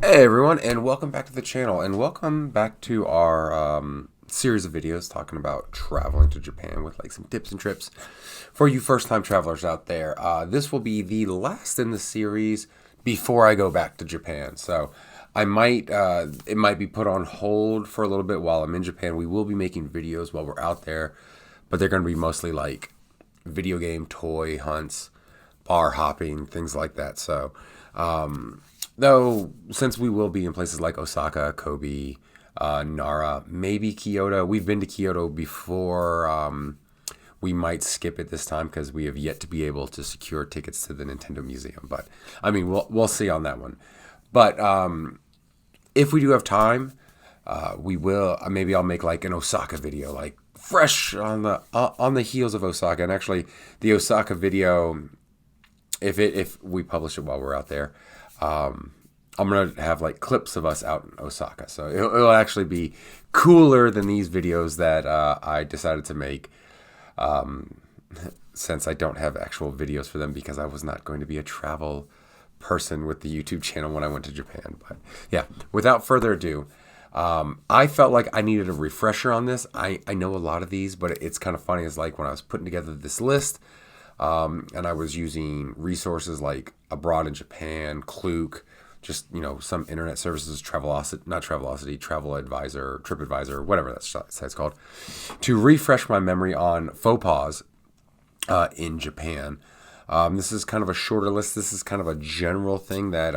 Hey everyone, and welcome back to the channel, and welcome back to our series of videos talking about traveling to Japan with like some tips and trips for you first-time travelers out there. This will be the last in the series before I go back to Japan, so I might it might be put on hold for a little bit while I'm in Japan. We will be making videos while we're out there, but they're going to be mostly like video game toy hunts, bar hopping, things like that. So. Though, since we will be in places like Osaka, Kobe, Nara, maybe Kyoto, we've been to Kyoto before. We might skip it this time because we have yet to be able to secure tickets to the Nintendo Museum. But I mean, we'll see on that one. But if we do have time, we will. Maybe I'll make like an Osaka video, like fresh on the heels of Osaka. And actually, the Osaka video, if we publish it while we're out there. I'm going to have like clips of us out in Osaka. So it'll actually be cooler than these videos that I decided to make since I don't have actual videos for them because I was not going to be a travel person with the YouTube channel when I went to Japan. But yeah, without further ado, I felt like I needed a refresher on this. I know a lot of these, but it's kind of funny. It's like when I was putting together this list, and I was using resources like Abroad in Japan, Klook, just, some internet services, Travelocity, Travel Advisor, TripAdvisor, whatever that site's called, to refresh my memory on faux pas in Japan. This is kind of a shorter list. This is kind of a general thing that,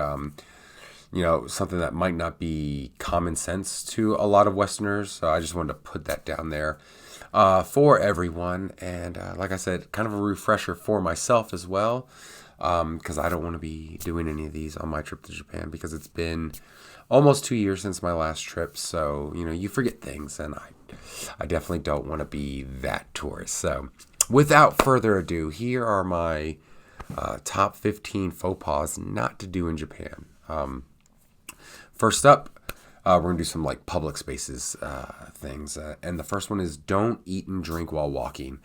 something that might not be common sense to a lot of Westerners. So I just wanted to put that down there for everyone. And like I said, kind of a refresher for myself as well, because I don't want to be doing any of these on my trip to Japan because it's been almost 2 years since my last trip. So, you forget things, and I definitely don't want to be that tourist. So without further ado, here are my top 15 faux pas not to do in Japan. First up, we're going to do some like public spaces things. And the first one is don't eat and drink while walking.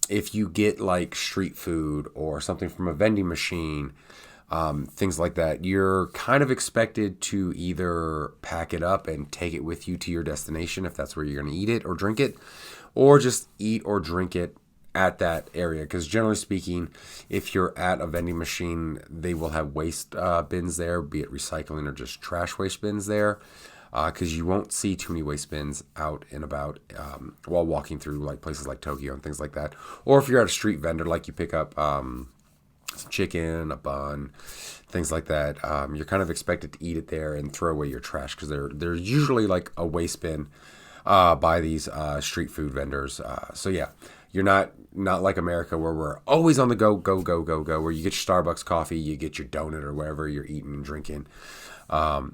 If you get like street food or something from a vending machine, things like that, you're kind of expected to either pack it up and take it with you to your destination if that's where you're going to eat it or drink it, or just eat or drink it at that area. Because generally speaking, if you're at a vending machine, they will have waste bins there, be it recycling or just trash waste bins there, because you won't see too many waste bins out and about while walking through like places like Tokyo and things like that. Or if you're at a street vendor, like you pick up some chicken, a bun, things like that, you're kind of expected to eat it there and throw away your trash because there's usually like a waste bin by these street food vendors. So yeah, you're not like America where we're always on the go, where you get your Starbucks coffee, you get your donut or whatever you're eating and drinking. I'm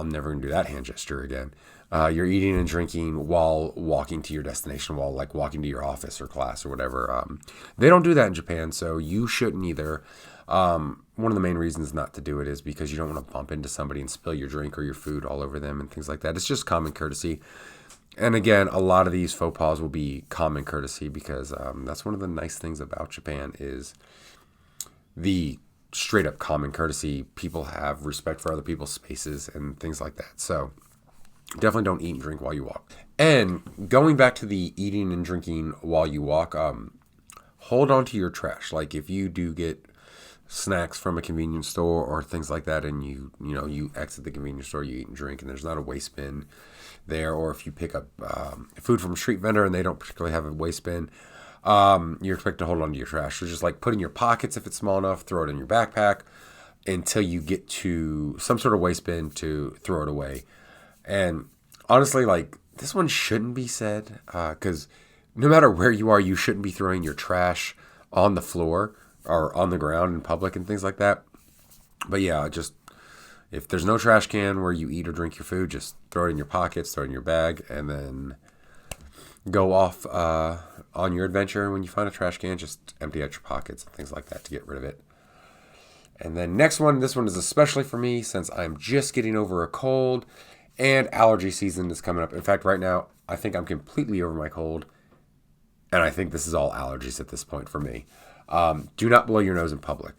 never going to do that hand gesture again. You're eating and drinking while walking to your destination, while like walking to your office or class or whatever. They don't do that in Japan, so you shouldn't either. One of the main reasons not to do it is because you don't want to bump into somebody and spill your drink or your food all over them and things like that. It's just common courtesy. And again, a lot of these faux pas will be common courtesy because that's one of the nice things about Japan is the straight up common courtesy. People have respect for other people's spaces and things like that. So definitely don't eat and drink while you walk. And going back to the eating and drinking while you walk, hold on to your trash. Like if you do get snacks from a convenience store or things like that, and you exit the convenience store, you eat and drink, and there's not a waste bin there, or if you pick up food from a street vendor and they don't particularly have a waste bin, you're expected to hold on to your trash. So just like put in your pockets if it's small enough, throw it in your backpack until you get to some sort of waste bin to throw it away. And honestly, like this one shouldn't be said because no matter where you are, you shouldn't be throwing your trash on the floor or on the ground in public and things like that. But yeah, just if there's no trash can where you eat or drink your food, just throw it in your pockets, throw it in your bag, and then go off on your adventure. And when you find a trash can, just empty out your pockets and things like that to get rid of it. And then next one, this one is especially for me since I'm just getting over a cold and allergy season is coming up. In fact, right now, I think I'm completely over my cold. And I think this is all allergies at this point for me. Do not blow your nose in public.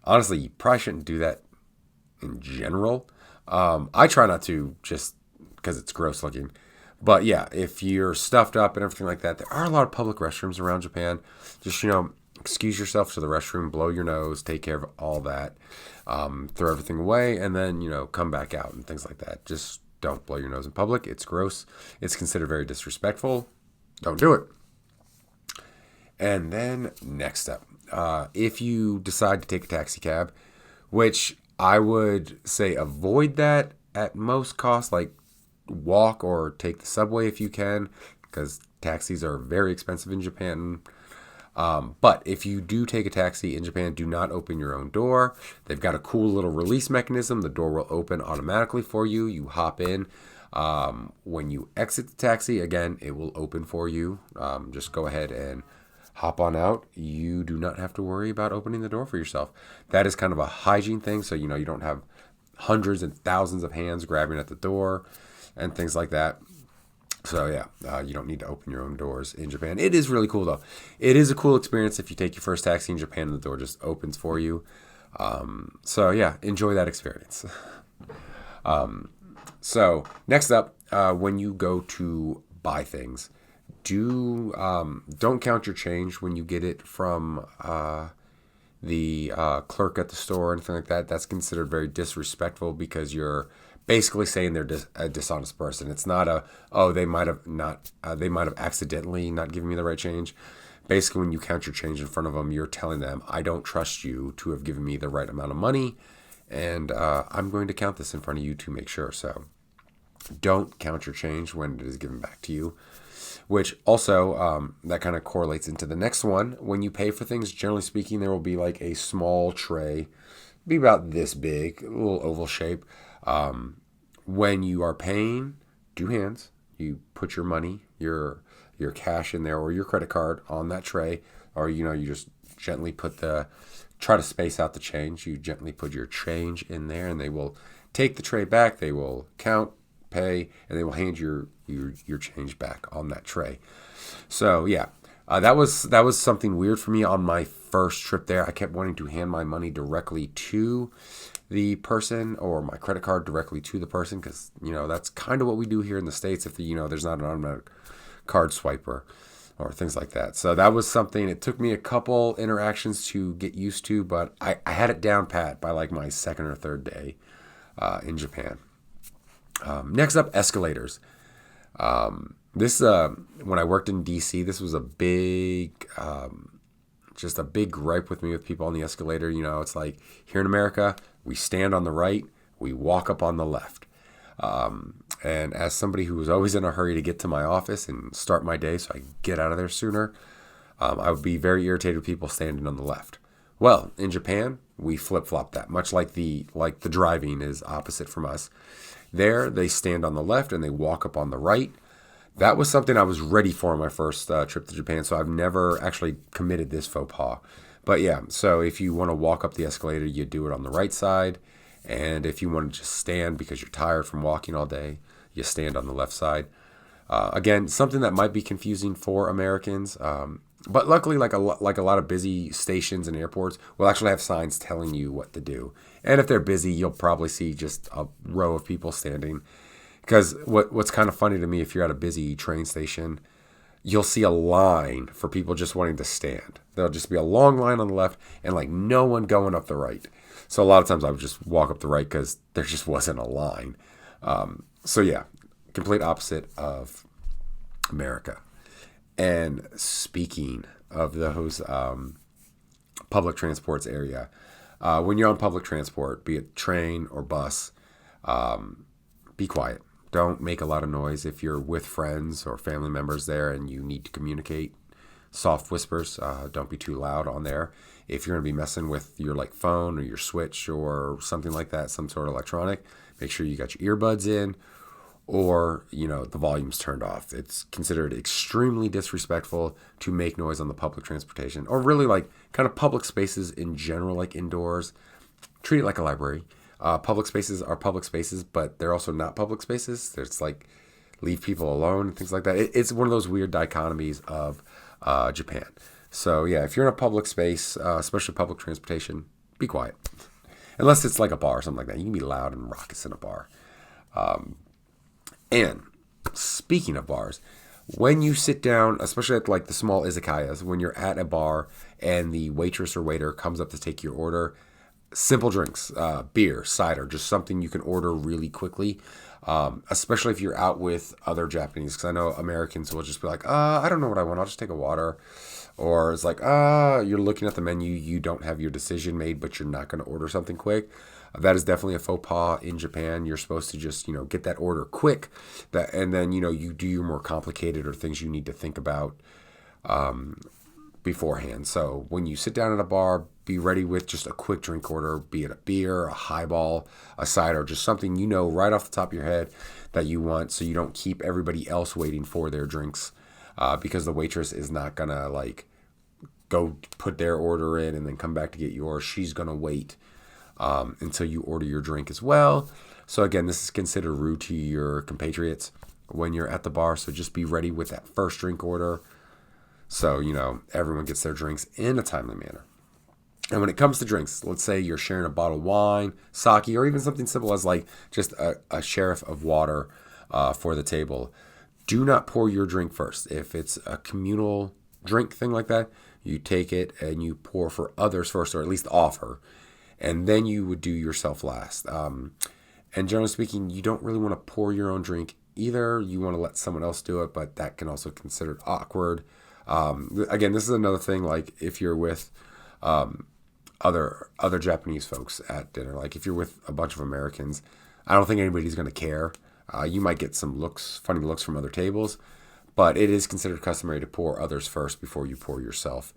Honestly, you probably shouldn't do that in general. I try not to just because it's gross looking. But yeah, if you're stuffed up and everything like that, there are a lot of public restrooms around Japan. Just, excuse yourself to the restroom, blow your nose, take care of all that, throw everything away, and then, come back out and things like that. Just don't blow your nose in public. It's gross. It's considered very disrespectful. Don't do it. And then next up, if you decide to take a taxi cab, which I would say avoid that at most costs, like walk or take the subway if you can, because taxis are very expensive in Japan. But if you do take a taxi in Japan, do not open your own door. They've got a cool little release mechanism. The door will open automatically for you. You hop in. When you exit the taxi, again, it will open for you. Just go ahead and hop on out. You do not have to worry about opening the door for yourself. That is kind of a hygiene thing. So, you don't have hundreds and thousands of hands grabbing at the door and things like that. So yeah, you don't need to open your own doors in Japan. It is really cool though. It is a cool experience if you take your first taxi in Japan and the door just opens for you. So yeah, enjoy that experience. So next up, when you go to buy things, don't count your change when you get it from the clerk at the store or anything like that. That's considered very disrespectful because you're basically saying they're a dishonest person. It's not they might have accidentally not given me the right change. Basically, when you count your change in front of them, you're telling them, I don't trust you to have given me the right amount of money, and I'm going to count this in front of you to make sure. So don't count your change when it is given back to you. Which also, that kind of correlates into the next one. When you pay for things, generally speaking, there will be like a small tray, be about this big, a little oval shape. When you are paying, do hands. You put your money, your cash in there or your credit card on that tray, or you just gently try to space out the change. You gently put your change in there, and they will take the tray back. They will count, pay, and they will hand your change back on that tray. So yeah, that was something weird for me on my first trip there. I kept wanting to hand my money directly to the person or my credit card directly to the person because that's kind of what we do here in the States if there's not an automatic card swiper or things like that. So that was something. It took me a couple interactions to get used to, but I had it down pat by like my second or third day in Japan. Next up, escalators. This when I worked in DC, this was a big just a big gripe with me with people on the escalator. It's like here in America, we stand on the right, we walk up on the left. And as somebody who was always in a hurry to get to my office and start my day so I could get out of there sooner, I would be very irritated with people standing on the left. Well, in Japan, we flip-flop that, much like the driving is opposite from us. There, they stand on the left and they walk up on the right. That was something I was ready for on my first trip to Japan, so I've never actually committed this faux pas. But yeah, so if you want to walk up the escalator, you do it on the right side. And if you want to just stand because you're tired from walking all day, you stand on the left side. Again, something that might be confusing for Americans. But luckily, like a lot of busy stations and airports will actually have signs telling you what to do. And if they're busy, you'll probably see just a row of people standing. Because what's kind of funny to me, if you're at a busy train station, you'll see a line for people just wanting to stand. There'll just be a long line on the left and like no one going up the right. So a lot of times I would just walk up the right because there just wasn't a line. So yeah, complete opposite of America. And speaking of those public transports area, when you're on public transport, be it train or bus, be quiet. Don't make a lot of noise. If you're with friends or family members there and you need to communicate, soft whispers. Don't be too loud on there. If you're going to be messing with your phone or your switch or something like that, some sort of electronic, make sure you got your earbuds in or, the volume's turned off. It's considered extremely disrespectful to make noise on the public transportation or really kind of public spaces in general, like indoors. Treat it like a library. Public spaces are public spaces, but they're also not public spaces. There's leave people alone, things like that. It's one of those weird dichotomies of Japan. So yeah, if you're in a public space, especially public transportation, be quiet. unless it's like a bar or something like that. You can be loud and raucous in a bar. And speaking of bars, when you sit down, especially at like the small izakayas, when you're at a bar and the waitress or waiter comes up to take your order, simple drinks, beer, cider, just something you can order really quickly. Especially if you're out with other Japanese, because I know Americans will just be like, I don't know what I want. I'll just take a water. Or it's like, you're looking at the menu, you don't have your decision made, but you're not going to order something quick. That is definitely a faux pas in Japan. You're supposed to just, get that order quick, and then, you do your more complicated or things you need to think about beforehand. So when you sit down at a bar, be ready with just a quick drink order, be it a beer, a highball, a cider, just something right off the top of your head that you want, so you don't keep everybody else waiting for their drinks, because the waitress is not going to like go put their order in and then come back to get yours. She's going to wait until you order your drink as well. So again, this is considered rude to your compatriots when you're at the bar. So just be ready with that first drink order, so everyone gets their drinks in a timely manner. And when it comes to drinks, let's say you're sharing a bottle of wine, sake, or even something simple as like just a sheriff of water for the table. Do not pour your drink first. If it's a communal drink thing like that, you take it and you pour for others first, or at least offer, and then you would do yourself last. And generally speaking, you don't really want to pour your own drink either. You want to let someone else do it, but that can also be considered awkward. Again, this is another thing, like if you're with other Japanese folks at dinner, like if you're with a bunch of Americans, I don't think anybody's going to care. You might get some funny looks from other tables, but it is considered customary to pour others first before you pour yourself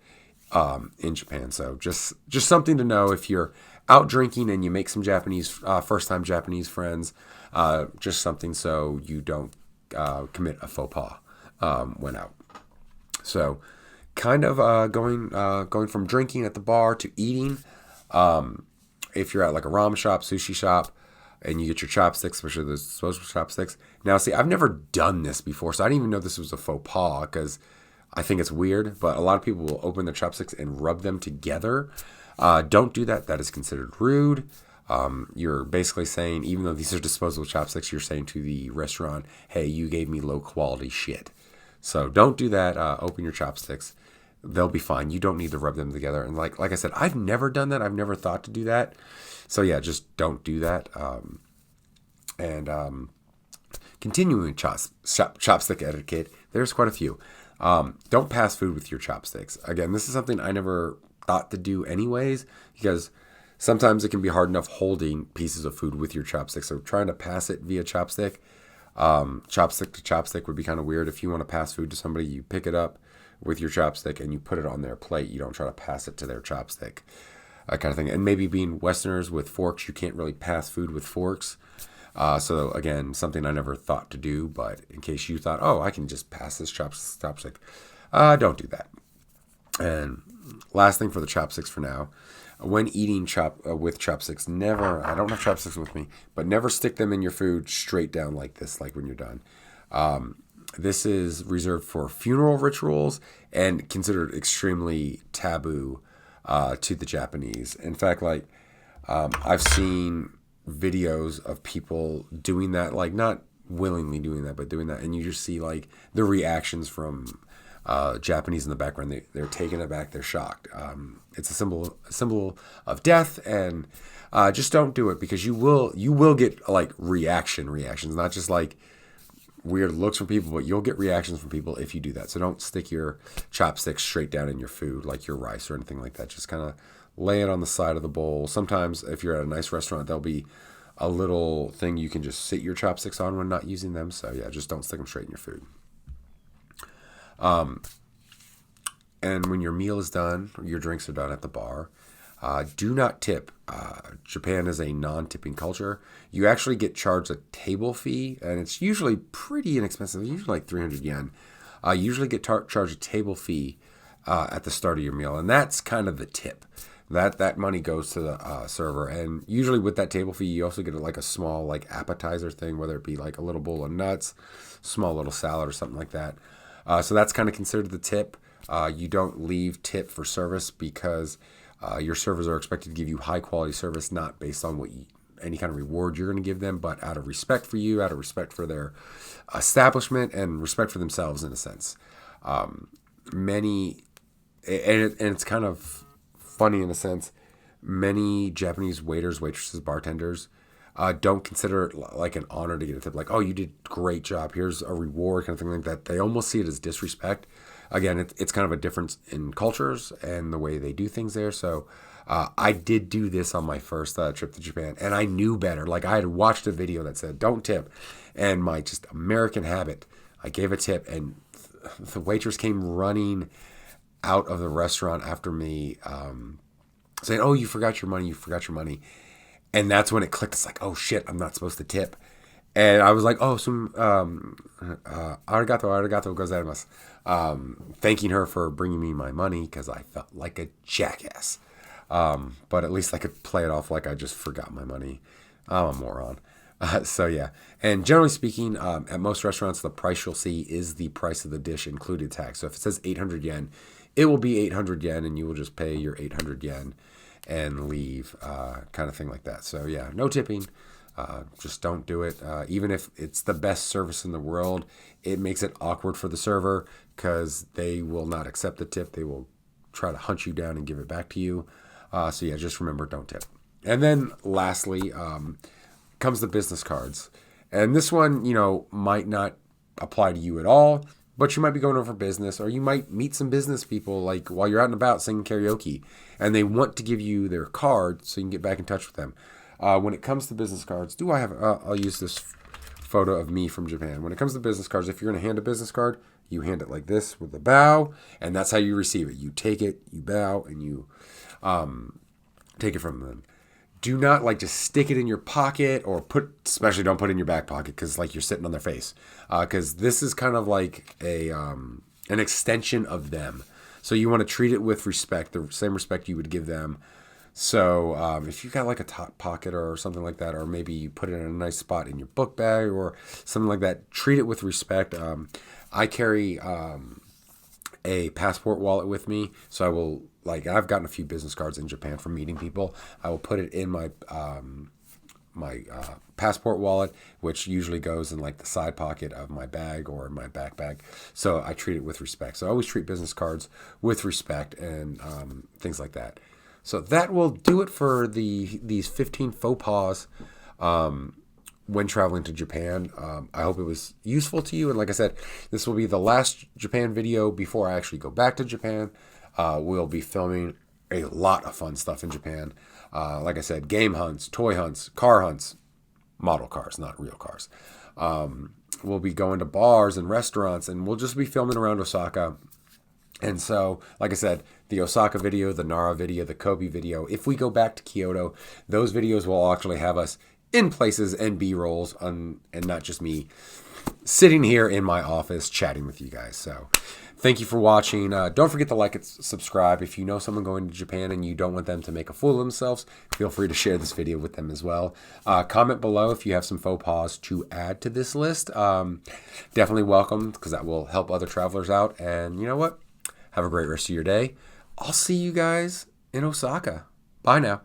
in Japan. So just something to know if you're out drinking and you make some first-time Japanese friends, just something so you don't commit a faux pas when out. So kind of going from drinking at the bar to eating. If you're at like a ramen shop, sushi shop, and you get your chopsticks, especially those disposable chopsticks. Now, see, I've never done this before, so I didn't even know this was a faux pas, because I think it's weird, but a lot of people will open their chopsticks and rub them together. Don't do that. That is considered rude. You're basically saying, even though these are disposable chopsticks, you're saying to the restaurant, hey, you gave me low quality shit. So don't do that. Open your chopsticks. They'll be fine. You don't need to rub them together. And like I said, I've never done that. I've never thought to do that. So yeah, just don't do that. Continuing chopstick etiquette, there's quite a few. Don't pass food with your chopsticks. Again, this is something I never thought to do anyways, because sometimes it can be hard enough holding pieces of food with your chopsticks. So trying to pass it via chopstick, chopstick to chopstick would be kind of weird. If you want to pass food to somebody, you pick it up with your chopstick and you put it on their plate. You don't try to pass it to their chopstick, kind of thing. And maybe being Westerners with forks, you can't really pass food with forks. So again, something I never thought to do, but in case you thought, oh, I can just pass this chopstick, don't do that. And last thing for the chopsticks for now, when eating with chopsticks, I don't have chopsticks with me, but never stick them in your food straight down like this, like when you're done. This is reserved for funeral rituals and considered extremely taboo to the Japanese. In fact, I've seen videos of people doing that, like not willingly doing that, but doing that, and you just see like the reactions from Japanese in the background. They're taken aback, they're shocked. It's a symbol of death, and just don't do it, because you will get like reactions, not just like weird looks from people, but you'll get reactions from people if you do that. So don't stick your chopsticks straight down in your food, like your rice or anything like that. Just kind of lay it on the side of the bowl. Sometimes if you're at a nice restaurant, there'll be a little thing you can just sit your chopsticks on when not using them. So yeah, just don't stick them straight in your food. And when your meal is done, or your drinks are done at the bar, do not tip. Japan is a non-tipping culture. You actually get charged a table fee, and it's usually pretty inexpensive. It's usually like 300 yen. You usually get charged a table fee at the start of your meal, and that's kind of the tip. That money goes to the server, and usually with that table fee, you also get like a small like appetizer thing, whether it be like a little bowl of nuts, small little salad, or something like that. So that's kind of considered the tip. You don't leave tip for service, because Your servers are expected to give you high quality service, not based on any kind of reward you're going to give them, but out of respect for you, out of respect for their establishment, and respect for themselves in a sense. Many, and it's kind of funny in a sense, many Japanese waiters, waitresses, bartenders don't consider it like an honor to get a tip. Like, oh, you did a great job. Here's a reward, kind of thing like that. They almost see it as disrespect. Again, it's kind of a difference in cultures and the way they do things there. So I did do this on my first trip to Japan, and I knew better. Like, I had watched a video that said, don't tip. And my just American habit, I gave a tip, and the waitress came running out of the restaurant after me, saying, oh, you forgot your money, you forgot your money. And that's when it clicked. It's like, oh shit, I'm not supposed to tip. And I was like, oh, arigato gozaimasu. Thanking her for bringing me my money because I felt like a jackass. But at least I could play it off like I just forgot my money. I'm a moron. So yeah. And generally speaking, at most restaurants, the price you'll see is the price of the dish, included tax. So if it says 800 yen, it will be 800 yen, and you will just pay your 800 yen and leave, kind of thing like that. So yeah, no tipping. Just don't do it. Even if it's the best service in the world, it makes it awkward for the server because they will not accept the tip. They will try to hunt you down and give it back to you. So yeah, just remember, don't tip. And then lastly, comes the business cards. And this one, might not apply to you at all, but you might be going over business, or you might meet some business people like while you're out and about singing karaoke, and they want to give you their card so you can get back in touch with them. When it comes to business cards, I'll use this photo of me from Japan. When it comes to business cards, if you're going to hand a business card, you hand it like this with a bow, and that's how you receive it. You take it, you bow, and you take it from them. Do not just stick it in your pocket, or especially don't put it in your back pocket because you're sitting on their face. Because this is kind of like an extension of them. So you want to treat it with respect, the same respect you would give them. So if you've got a top pocket or something like that, or maybe you put it in a nice spot in your book bag or something like that, treat it with respect. I carry a passport wallet with me, so I will I've gotten a few business cards in Japan from meeting people. I will put it in my passport wallet, which usually goes in the side pocket of my bag or in my back bag. So I treat it with respect. So I always treat business cards with respect and things like that. So that will do it for these 15 faux pas when traveling to Japan. I hope it was useful to you. And like I said, this will be the last Japan video before I actually go back to Japan. We'll be filming a lot of fun stuff in Japan. Like I said, game hunts, toy hunts, car hunts, model cars, not real cars. We'll be going to bars and restaurants, and we'll just be filming around Osaka. And so, like I said, the Osaka video, the Nara video, the Kobe video, if we go back to Kyoto, those videos will actually have us in places and B-rolls, and not just me sitting here in my office chatting with you guys. So thank you for watching. Don't forget to like and subscribe. If you know someone going to Japan and you don't want them to make a fool of themselves, feel free to share this video with them as well. Comment below if you have some faux pas to add to this list. Definitely welcome, because that will help other travelers out. And you know what? Have a great rest of your day. I'll see you guys in Osaka. Bye now.